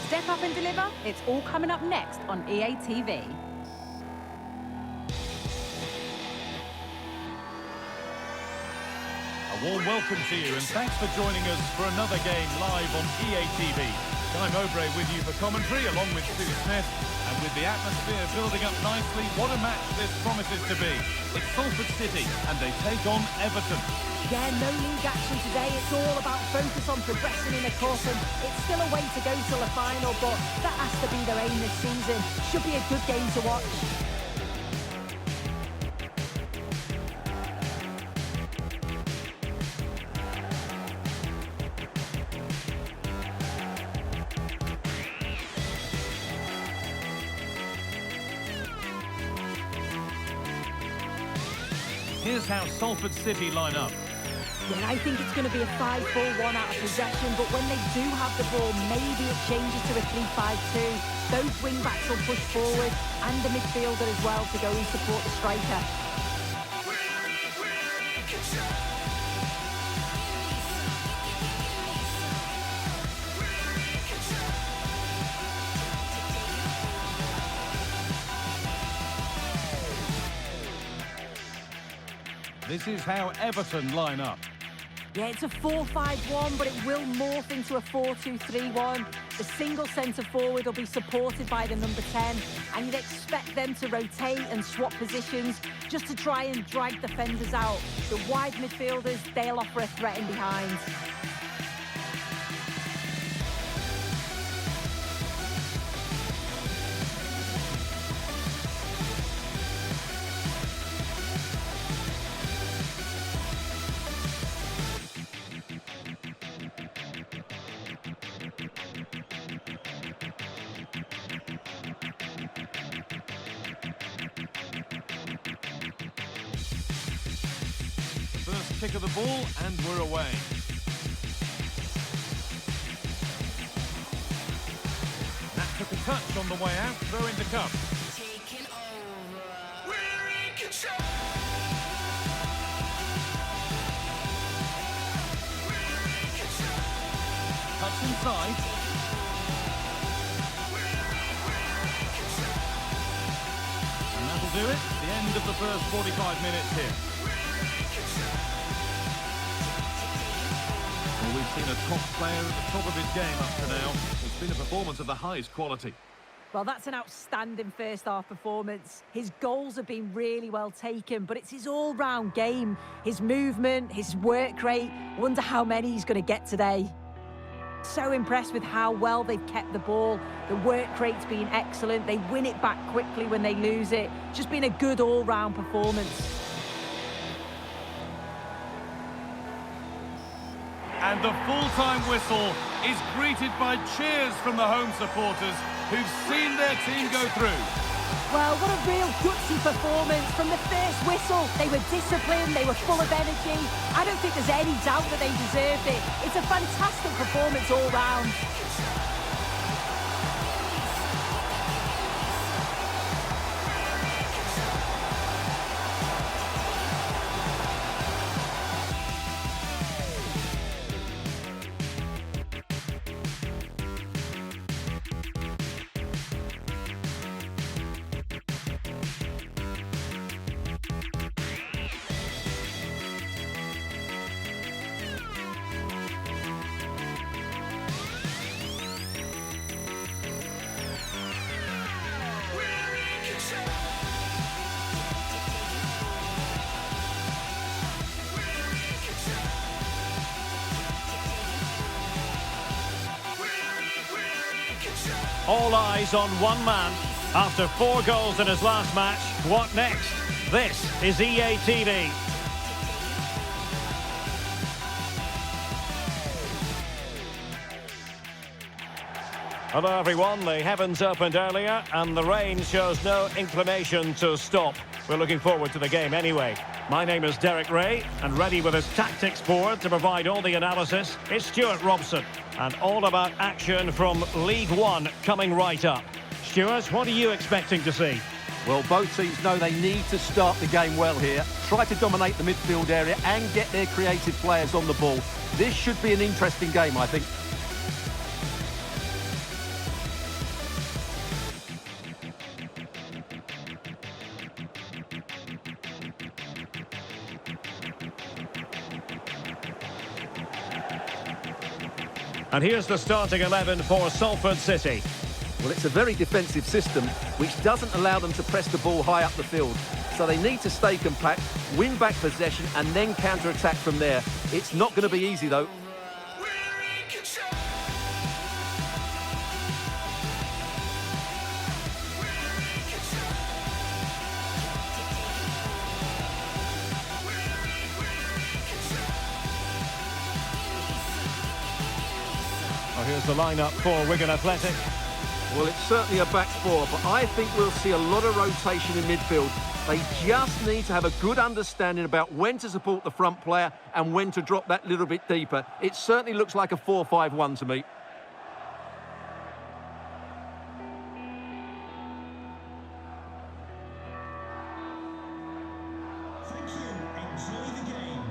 Step up and deliver? It's all coming up next on EA TV. A warm welcome to you and thanks for joining us for another game live on EA TV. Guy Mowbray with you for commentary along with Stu Smith, and with the atmosphere building up nicely, what a match this promises to be. It's Salford City and they take on Everton. Yeah, no league action today. It's all about focus on progressing in the cup, and it's still a way to go till the final, but that has to be their aim this season. Should be a good game to watch. Here's how Salford City line up. Yeah, I think it's going to be a 5-4-1 out of possession, but when they do have the ball, maybe it changes to a 3-5-2. Both wing-backs will push forward, and the midfielder as well to go and support the striker. This is how Everton line up. Yeah, it's a 4-5-1, but it will morph into a 4-2-3-1. The single centre-forward will be supported by the number 10, and you'd expect them to rotate and swap positions just to try and drag defenders out. The wide midfielders, they'll offer a threat in behind. First kick of the ball and we're away. That took a touch on the way out, throw in the cup. Taking over. We're in control. Cuts inside. And that'll do it. The end of the first 45 minutes here. Well, we've seen a top player at the top of his game up to now. It's been a performance of the highest quality. Well, that's an outstanding first-half performance. His goals have been really well taken, but it's his all-round game. His movement, his work rate. Wonder how many he's going to get today. So impressed with how well they've kept the ball. The work rate's been excellent. They win it back quickly when they lose it. Just been a good all-round performance. And the full-time whistle is greeted by cheers from the home supporters who've seen their team go through. Well, what a real gutsy performance. From the first whistle, they were disciplined, they were full of energy. I don't think there's any doubt that they deserved it. It's a fantastic performance all round. All eyes on one man. After 4 goals in his last match, what next? This is EA TV. Hello everyone, the heavens opened earlier and the rain shows no inclination to stop. We're looking forward to the game anyway. My name is Derek Ray, and ready with his tactics board to provide all the analysis is Stuart Robson. And all about action from League One coming right up. Stuart, what are you expecting to see? Well, both teams know they need to start the game well here. Try to dominate the midfield area and get their creative players on the ball. This should be an interesting game, I think. And here's the starting 11 for Salford City. Well, it's a very defensive system, which doesn't allow them to press the ball high up the field. So they need to stay compact, win back possession, and then counter-attack from there. It's not going to be easy, though. Well, here's the lineup for Wigan Athletic. Well, it's certainly a back four, but I think we'll see a lot of rotation in midfield. They just need to have a good understanding about when to support the front player and when to drop that little bit deeper. It certainly looks like a 4-5-1 to me. Thank you. Enjoy the game.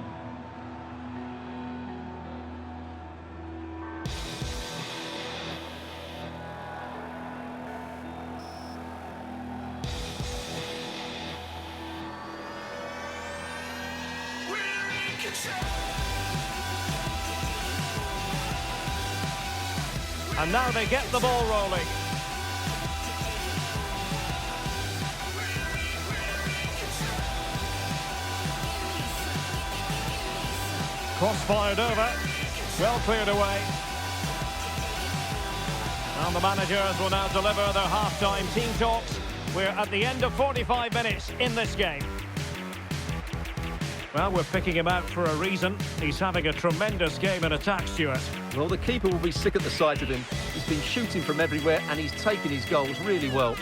And now they get the ball rolling. Cross fired over. Well cleared away. And the managers will now deliver their half-time team talks. We're at the end of 45 minutes in this game. Well, we're picking him out for a reason. He's having a tremendous game in attack, Stuart. Well, the keeper will be sick at the sight of him. He's been shooting from everywhere and he's taken his goals really well.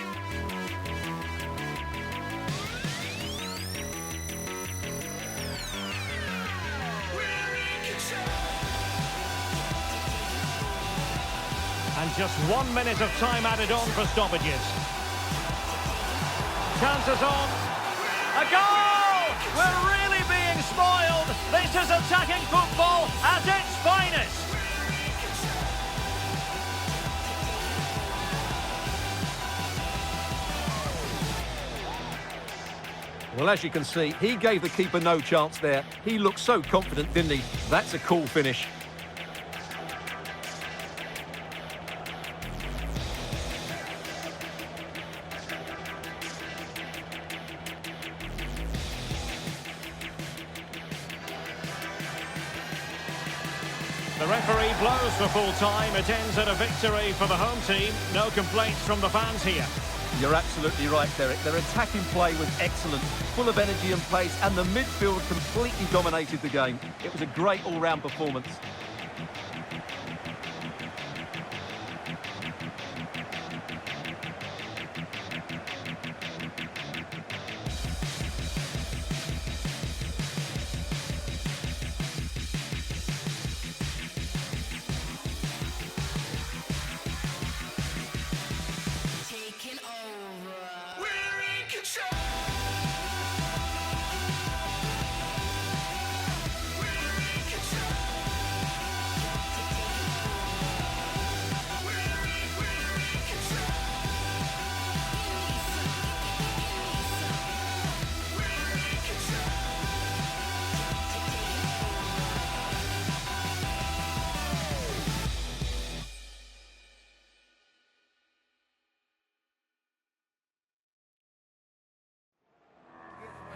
And just 1 minute of time added on for stoppages. Chances on. A goal! We're really being spoiled. This is attacking football at its finest. Well, as you can see, he gave the keeper no chance there. He looked so confident, didn't he? That's a cool finish. The referee blows for full time. It ends in a victory for the home team. No complaints from the fans here. You're absolutely right, Derek. Their attacking play was excellent, full of energy and pace, and the midfield completely dominated the game. It was a great all-round performance.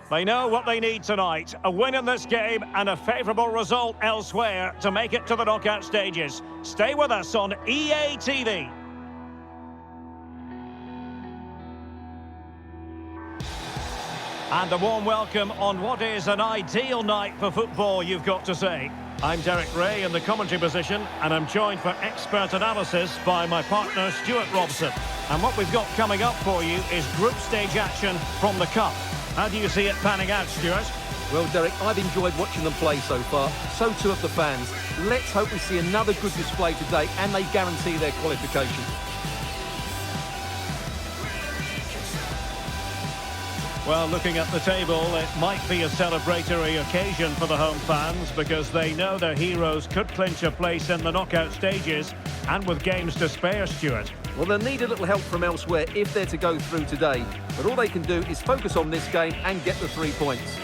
They know what they need tonight. A win in this game and a favourable result elsewhere to make it to the knockout stages. Stay with us on EA TV. And a warm welcome on what is an ideal night for football, you've got to say. I'm Derek Ray in the commentary position, and I'm joined for expert analysis by my partner Stuart Robson. And what we've got coming up for you is group stage action from the Cup. How do you see it panning out, Stuart? Well, Derek, I've enjoyed watching them play so far. So too have the fans. Let's hope we see another good display today and they guarantee their qualification. Well, looking at the table, it might be a celebratory occasion for the home fans because they know their heroes could clinch a place in the knockout stages, and with games to spare, Stuart. Well, they'll need a little help from elsewhere if they're to go through today. But all they can do is focus on this game and get the 3 points.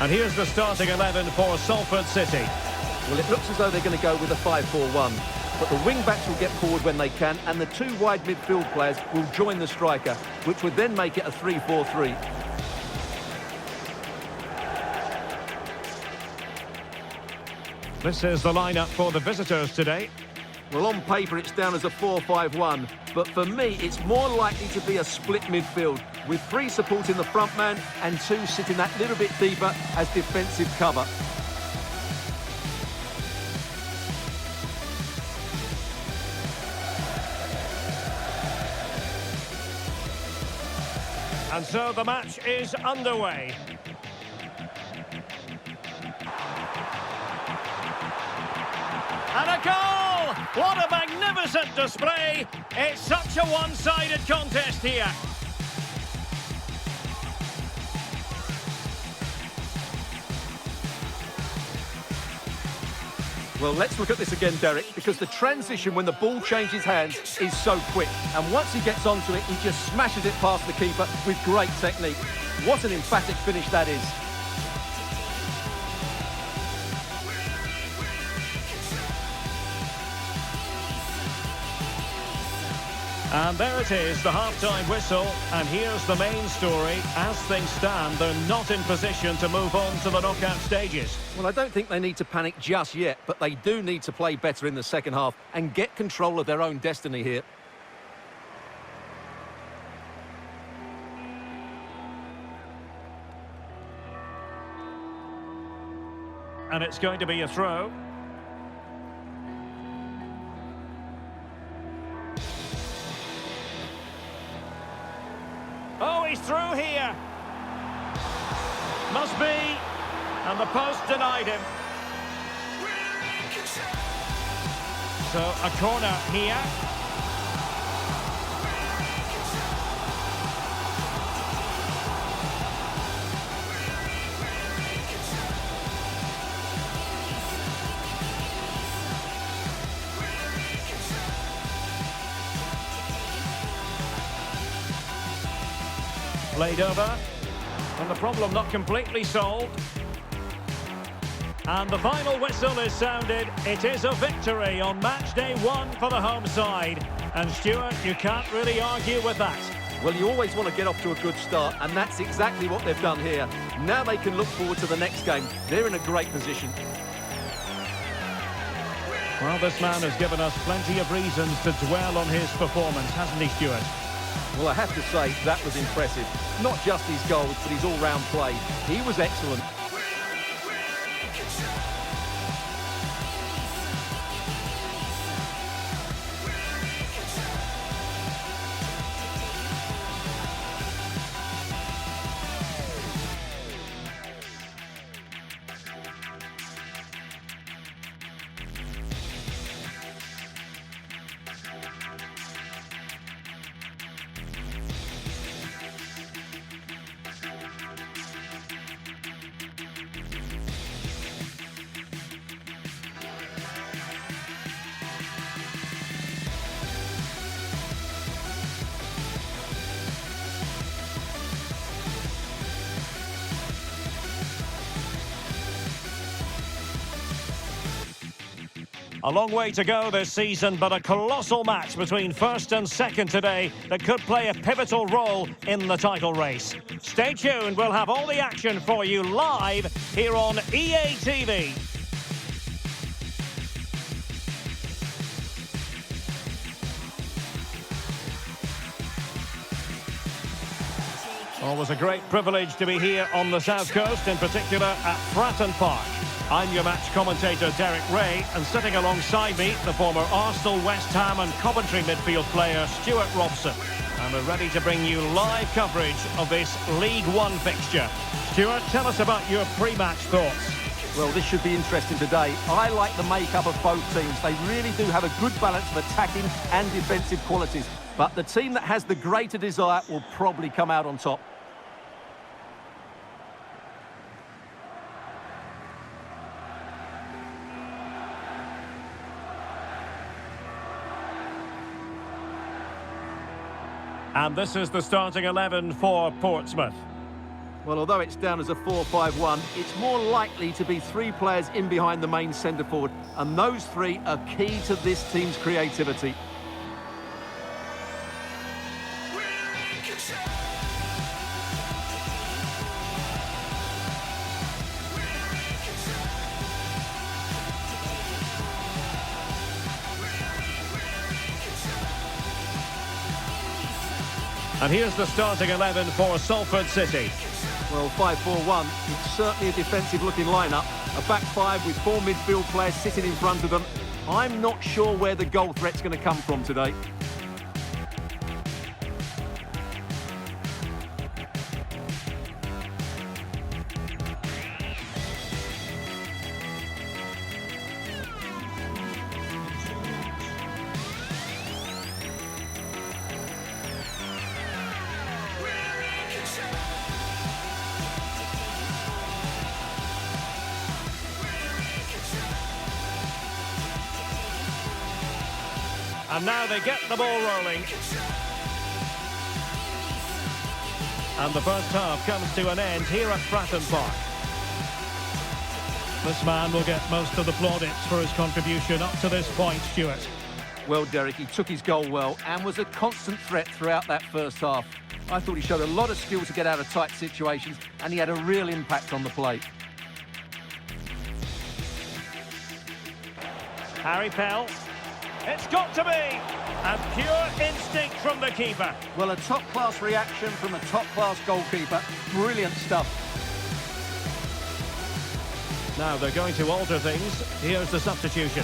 And here's the starting 11 for Salford City. Well, it looks as though they're going to go with a 5-4-1. But the wing-backs will get forward when they can, and the two wide midfield players will join the striker, which would then make it a 3-4-3. This is the lineup for the visitors today. Well, on paper, it's down as a 4-5-1, but for me, it's more likely to be a split midfield, with 3 supporting the front man and 2 sitting that little bit deeper as defensive cover. And so the match is underway. And a goal! What a magnificent display! It's such a one-sided contest here. Well, let's look at this again, Derek, because the transition when the ball changes hands is so quick. And once he gets onto it, he just smashes it past the keeper with great technique. What an emphatic finish that is. And there it is, the half-time whistle. And here's the main story. As things stand, they're not in position to move on to the knockout stages. Well, I don't think they need to panic just yet, but they do need to play better in the second half and get control of their own destiny here. And it's going to be a throw. Oh, he's through here. Must be. And the post denied him. So a corner here. Played over, and the problem not completely solved. And the final whistle is sounded. It is a victory on match day 1 for the home side. And Stuart, you can't really argue with that. Well, you always want to get off to a good start, and that's exactly what they've done here. Now they can look forward to the next game. They're in a great position. Well, this man has given us plenty of reasons to dwell on his performance, hasn't he, Stuart? Well, I have to say, that was impressive. Not just his goals, but his all-round play. He was excellent. A long way to go this season, but a colossal match between first and second today that could play a pivotal role in the title race. Stay tuned, we'll have all the action for you live here on EA TV. Always a great privilege to be here on the South Coast, in particular at Fratton Park. I'm your match commentator, Derek Ray, and sitting alongside me, the former Arsenal, West Ham and Coventry midfield player, Stuart Robson. And we're ready to bring you live coverage of this League One fixture. Stuart, tell us about your pre-match thoughts. Well, this should be interesting today. I like the makeup of both teams. They really do have a good balance of attacking and defensive qualities. But the team that has the greater desire will probably come out on top. And this is the starting 11 for Portsmouth. Well, although it's down as a 4-5-1, it's more likely to be 3 players in behind the main centre forward, and those 3 are key to this team's creativity. We're in control. And here's the starting 11 for Salford City. Well, 5-4-1, it's certainly a defensive-looking lineup. A back 5 with 4 midfield players sitting in front of them. I'm not sure where the goal threat's going to come from today. And now they get the ball rolling. And the first half comes to an end here at Fratton Park. This man will get most of the plaudits for his contribution up to this point, Stuart. Well, Derek, he took his goal well and was a constant threat throughout that first half. I thought he showed a lot of skill to get out of tight situations, and he had a real impact on the play. Harry Pell. It's got to be! And pure instinct from the keeper. Well, a top-class reaction from a top-class goalkeeper. Brilliant stuff. Now they're going to alter things. Here's the substitution.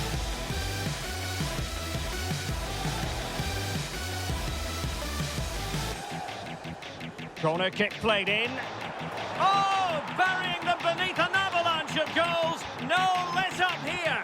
Corner kick played in. Oh, burying them beneath an avalanche of goals. No let up here.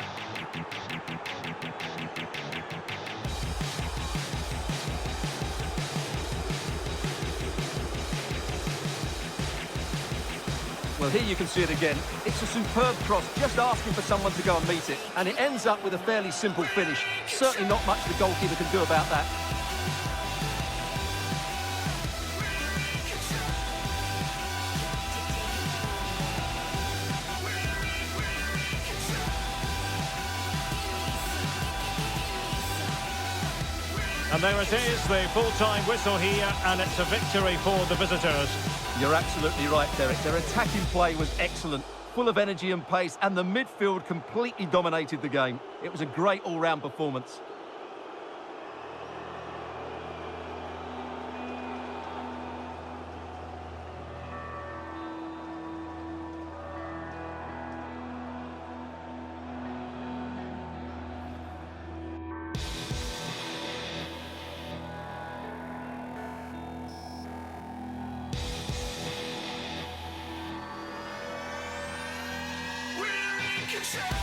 Well, here you can see it again. It's a superb cross, just asking for someone to go and meet it. And it ends up with a fairly simple finish. Certainly not much the goalkeeper can do about that. And there it is, the full-time whistle here, and it's a victory for the visitors. You're absolutely right, Derek. Their attacking play was excellent, full of energy and pace, and the midfield completely dominated the game. It was a great all-round performance. We're in control.